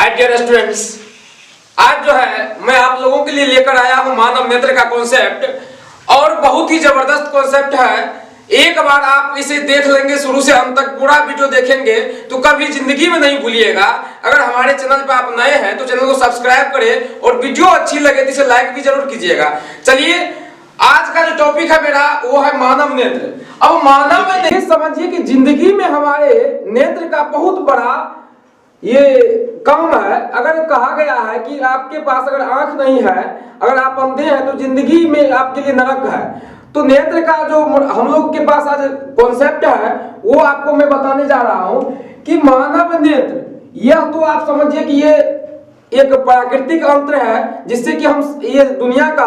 My dear students, आज जो है मैं आप लोगों के लिए लेकर आया हूं मानव नेत्र का कॉन्सेप्ट। और बहुत ही जबरदस्त कॉन्सेप्ट है। एक बार आप इसे देख लेंगे, शुरू से अंत तक पूरा वीडियो देखेंगे तो कभी जिंदगी में नहीं भूलिएगा। अगर हमारे चैनल पर आप नए हैं तो चैनल को सब्सक्राइब करें और वीडियो अच्छी लगे तो इसे लाइक भी जरूर कीजिएगा। चलिए, आज का जो टॉपिक है मेरा वो है मानव नेत्र। अब मानव नेत्र समझिए कि जिंदगी में हमारे नेत्र का बहुत बड़ा ये काम है। अगर कहा गया है कि आपके पास अगर आंख नहीं है, अगर आप अंधे हैं तो जिंदगी में आपके लिए नरक है। तो नेत्र का जो हम लोग के पास आज कॉन्सेप्ट है वो आपको मैं बताने जा रहा हूं कि मानव नेत्र, यह तो आप समझिए कि ये एक प्राकृतिक अंतर है जिससे कि हम ये दुनिया का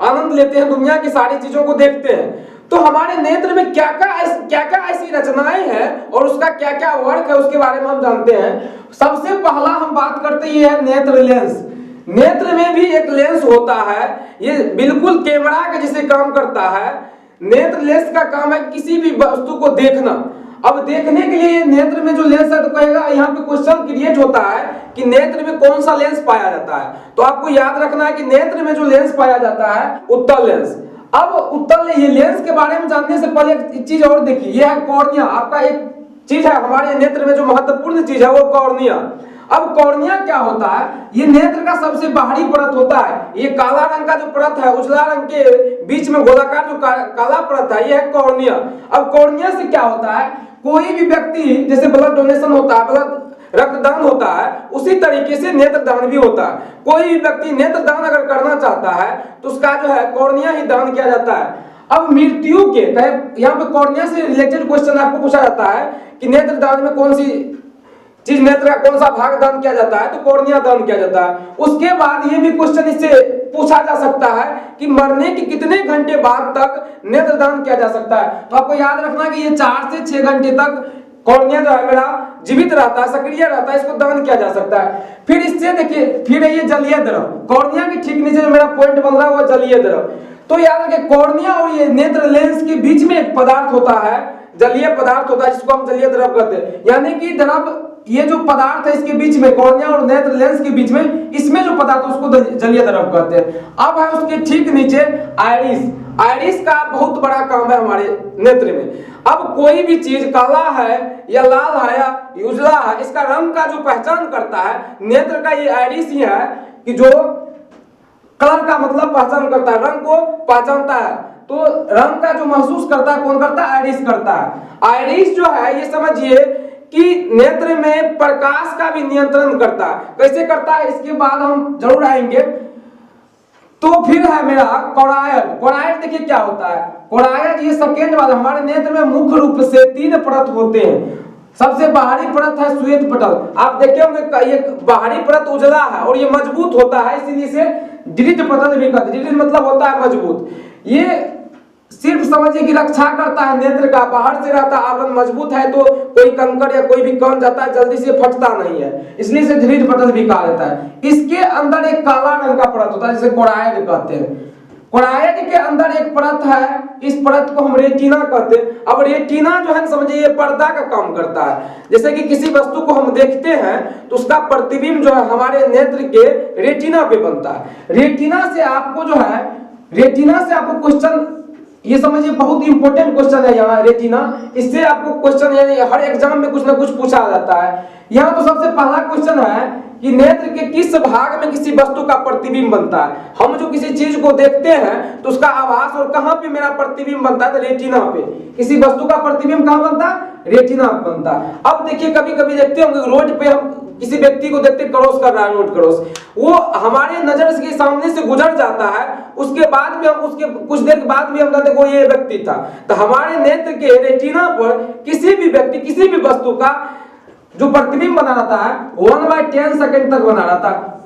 आनंद लेते हैं, दुनिया की सारी चीजों को देखते हैं। तो हमारे नेत्र में क्या क्या ऐसी रचनाएं हैं और उसका क्या क्या वर्क है उसके बारे में हम जानते हैं। सबसे पहला हम बात करते ये है नेत्र लेंस। नेत्र में भी एक लेंस होता है, ये बिल्कुल कैमरा के जैसे काम करता है। नेत्र लेंस का काम है किसी भी वस्तु को देखना। अब देखने के लिए नेत्र में जो लेंस है तो कहेगा, यहाँ पे क्वेश्चन क्रिएट होता है कि नेत्र में कौन सा लेंस पाया जाता है। तो आपको याद रखना है कि नेत्र में जो लेंस पाया जाता है उत्तल लेंस। अब उत्तल ये लेंस के बारे में जानने से पहले एक चीज और देखिए, यह है कॉर्निया। आपका एक चीज है हमारे नेत्र में जो महत्वपूर्ण चीज है वो कॉर्निया। अब कॉर्निया क्या होता है? ये नेत्र का सबसे बाहरी परत होता है। ये काला रंग का जो परत है, उजला रंग के बीच में गोलाकार जो काला परत है, ये है कॉर्निया। अब कॉर्निया से क्या होता है? कोई भी व्यक्ति, जैसे ब्लड डोनेशन होता है, ब्लड रक्तदान होता है, उसी तरीके से नेत्रदान भी होता है। कोई भी व्यक्ति नेत्रदान अगर करना चाहता है तो उसका जो है कॉर्निया ही दान किया जाता है। अब मृत्यु के यहाँ पे कॉर्निया से रिलेटेड क्वेश्चन आपको पूछा जाता है कि नेत्रदान में कौन सी चीज, नेत्र का कौन सा भाग दान किया जाता है, तो कॉर्निया दान किया जाता है। उसके बाद ये भी क्वेश्चन इससे पूछा जा सकता है कि मरने के कितने घंटे बाद तक नेत्रदान किया जा सकता है। तो आपको याद रखना कि ये 4 से 6 घंटे तक कॉर्निया जो है मेरा जीवित रहता है, सक्रिय रहता है, इसको दान किया जा सकता है। फिर इससे देखिए, फिर ये जलीय द्रव, कॉर्निया के ठीक नीचे जो मेरा पॉइंट बन रहा है वो जलीय द्रव। तो याद रखिए कॉर्निया और ये नेत्र लेंस के बीच में एक पदार्थ होता है, जलीय पदार्थ होता है जिसको हम जलीय द्रव कहते हैं। यानी कि द्रव, ये जो पदार्थ है इसके बीच में, कॉर्निया और नेत्र लेंस के बीच में, इसमें जो पदार्थ है उसको जलीय द्रव कहते हैं। अब है उसके ठीक नीचे आइरिस। आइरिस का बहुत बड़ा काम है हमारे नेत्र में। अब कोई भी चीज काला है या लाल है या उजला है, इसका रंग का जो पहचान करता है नेत्र का ये आइरिस ही है कि जो कलर का मतलब पहचान करता है, रंग को पहचानता है। तो रंग का जो महसूस करता है कौन करता है? आइरिस करता है। आइरिस जो है ये समझिए कि नेत्र में प्रकाश का भी नियंत्रण करता है। कैसे करता है इसके बाद हम जरूर आएंगे। तो फिर है मेरा कोरायड। कोरायड देखिए क्या होता है। कोरायड ये सेकेंड वाला, हमारे नेत्र में मुख्य रूप से 3 परत होते हैं। सबसे बाहरी परत है श्वेत पटल। आप देखे होंगे ये बाहरी परत उजला है और ये मजबूत होता है, इसीलिए इसे दृढ़ पटल भी कहते हैं। दृढ़ मतलब होता है मजबूत। ये सिर्फ समझिए कि रक्षा करता है नेत्र का, बाहर से रहता आवरण मजबूत है तो कोई कंकड़ या कोई भी कण जाता है जल्दी से फटता नहीं है, इसलिए इसे दृढ़ पटल भी कहा जाता है। इसके अंदर एक काला रंग का परत होता है जिसे कोरायड कहते हैं। कोरायड के अंदर एक परत है, इस परत को हम रेटिना कहते हैं। अब रेटिना जो है समझिए ये पर्दा का काम करता है। जैसे कि किसी वस्तु को हम देखते हैं तो उसका प्रतिबिंब जो है हमारे नेत्र के रेटिना पे बनता है। रेटिना से आपको जो है, रेटिना से आपको क्वेश्चन, ये समझिए बहुत इंपॉर्टेंट क्वेश्चन है यहाँ रेटिना। इससे आपको क्वेश्चन यानी हर एग्जाम में कुछ ना कुछ पूछा जाता है। यहाँ तो सबसे पहला क्वेश्चन है कि नेत्र के किस भाग में किसी वस्तु का प्रतिबिंब बनता है। हम जो किसी चीज को देखते हैं तो उसका आभास और कहाँ पे मेरा प्रतिबिंब बनता है? तो रेटिना पे। किसी वस्तु का प्रतिबिंब कहाँ बनता है? रेटिना पे बनता है। अब देखिए कभी कभी देखते होंगे रोड पे हम किसी व्यक्ति को देखते क्रॉस कर रहा है, रोड क्रॉस, वो हमारे नजर के सामने से गुजर जाता है, उसके बाद भी हम उसके कुछ देर के बाद भी हम कहते हैं वो ये व्यक्ति था। तो हमारे नेत्र के रेटिना पर किसी भी व्यक्ति, किसी भी वस्तु का जो प्रतिबिंब बना रहता है 1/10 सेकंड तक बना रहता है।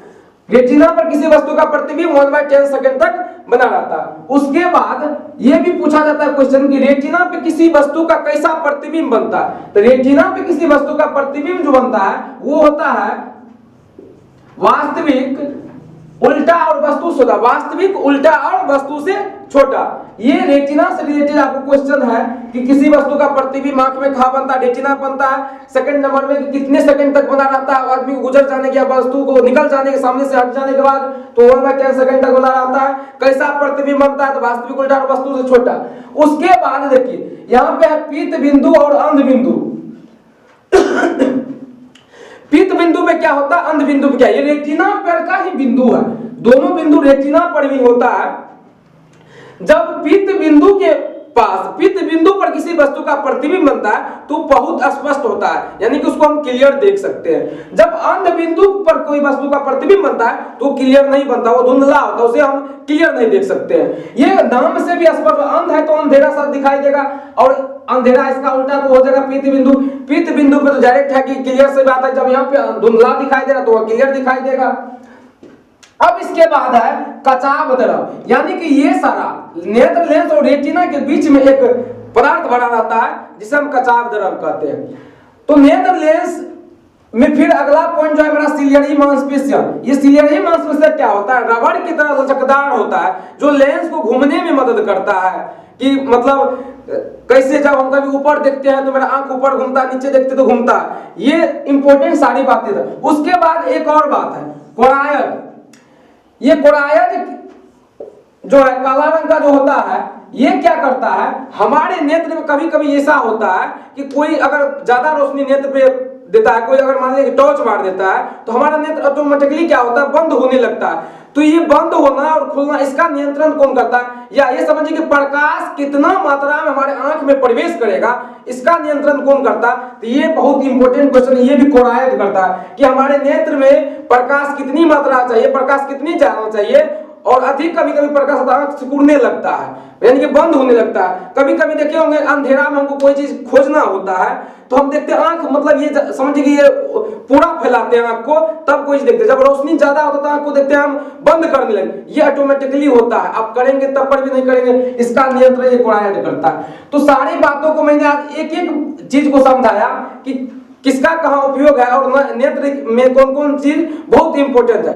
रेटिना पर किसी वस्तु का प्रतिबिंब 1/10 सेकंड तक बना रहता है। उसके बाद यह भी पूछा जाता है क्वेश्चन कि रेटिना पे किसी वस्तु का कैसा प्रतिबिंब बनता है। तो रेटिना पे किसी वस्तु का प्रतिबिंब जो बनता है वो होता है वास्तविक, उल्टा और वस्तु से छोटा। वास्तविक, उल्टा और वस्तु से छोटा। ये रेटिना से रिलेटेड आपको क्वेश्चन है कि किसी वस्तु का प्रतिबिंब आंख में कहां बनता है, रेटिना बनता है। सेकंड नंबर में कि कितने सेकंड तक बना रहता है, आदमी को गुजर जाने के, वस्तु को निकल जाने के, सामने से हट जाने के बाद तो 1/10 सेकंड तक बना रहता है। कैसा प्रतिबिंब बनता है, तो वास्तविक उल्टा और वस्तु से छोटा। उसके बाद देखिए यहाँ पे है पीत बिंदु और अंध बिंदु। पीत बिंदु में क्या होता है, अंध बिंदु में क्या, ये रेटिना पर का ही बिंदु है, दोनों बिंदु रेटिना पर भी होता है। जब पीत बिंदु के पास, पीत बिंदु पर किसी वस्तु का प्रतिबिंब बनता है तो बहुत स्पष्ट होता है, यानी कि उसको हम क्लियर देख सकते हैं। जब अंध बिंदु पर कोई वस्तु का प्रतिबिंब बनता है तो क्लियर नहीं बनता, वो धुंधला होता है, उसे हम क्लियर नहीं देख सकते हैं। ये नाम से भी स्पष्ट, अंध है तो अंधेरा सा दिखाई देगा, और अंधेरा इसका उल्टा तो हो जाएगा पीत बिंदु। पीत बिंदु पे तो डायरेक्ट है कि क्लियर से बात है, जब यहाँ पे धुंधला दिखाई दे रहा तो वह क्लियर दिखाई देगा। अब इसके बाद है कचाव द्रव, यानी कि ये सारा नेत्र लेंस और रेटिना के बीच में एक पदार्थ बना रहता है जिसे हम कचाव द्रव कहते हैं। तो नेत्र लेंस में फिर अगला पॉइंट जो है मेरा सिलियरी मांसपेशियां। ये सिलियरी मांसपेशियां क्या होता है, रबड़ की तरह लचकदार होता है जो लेंस को घूमने में मदद करता है। कि मतलब कैसे जब हम कभी ऊपर देखते हैं तो मेरा आंख ऊपर घूमता है, नीचे देखते तो घूमता है। ये इंपॉर्टेंट सारी बातें था। उसके बाद एक और बात है कोरायड। ये कोरायड जो है काला रंग का जो होता है, ये क्या करता है, हमारे नेत्र में कभी कभी ऐसा होता है कि कोई अगर ज्यादा रोशनी नेत्र पे देता है, कोई अगर मान लीजिए टॉर्च मार देता है तो हमारा नेत्र ऑटोमेटिकली क्या होता है, बंद होने लगता है। तो ये बंद होना और खुलना, इसका नियंत्रण कौन करता है, या ये समझिए कि प्रकाश कितना मात्रा में हमारे आंख में प्रवेश करेगा, इसका नियंत्रण कौन करता है। तो ये बहुत इंपॉर्टेंट क्वेश्चन, ये भी कोरायड करता है कि हमारे नेत्र में प्रकाश कितनी मात्रा चाहिए, प्रकाश कितनी जाना चाहिए, और अधिक कभी कभी प्रकाश आंख सिकुड़ने लगता है, यानी कि बंद होने लगता है। कभी कभी देखे होंगे अंधेरा में हमको कोई चीज खोजना होता है तो हम देखते हैं आंख, मतलब ये समझिए कि ये पूरा फैलाते हैं आंख को, तब कोई चीज देखते हैं। जब रोशनी ज्यादा होता है तो आंख को देखते हैं हम बंद करने लगे, ये ऑटोमेटिकली होता है। आप करेंगे तब पर भी नहीं करेंगे, इसका नियंत्रण ये कोरायड करता है। तो सारी बातों को मैंने आज एक एक चीज को समझाया कि किसका कहाँ उपयोग है और नेत्र में कौन कौन चीज बहुत इंपॉर्टेंट है।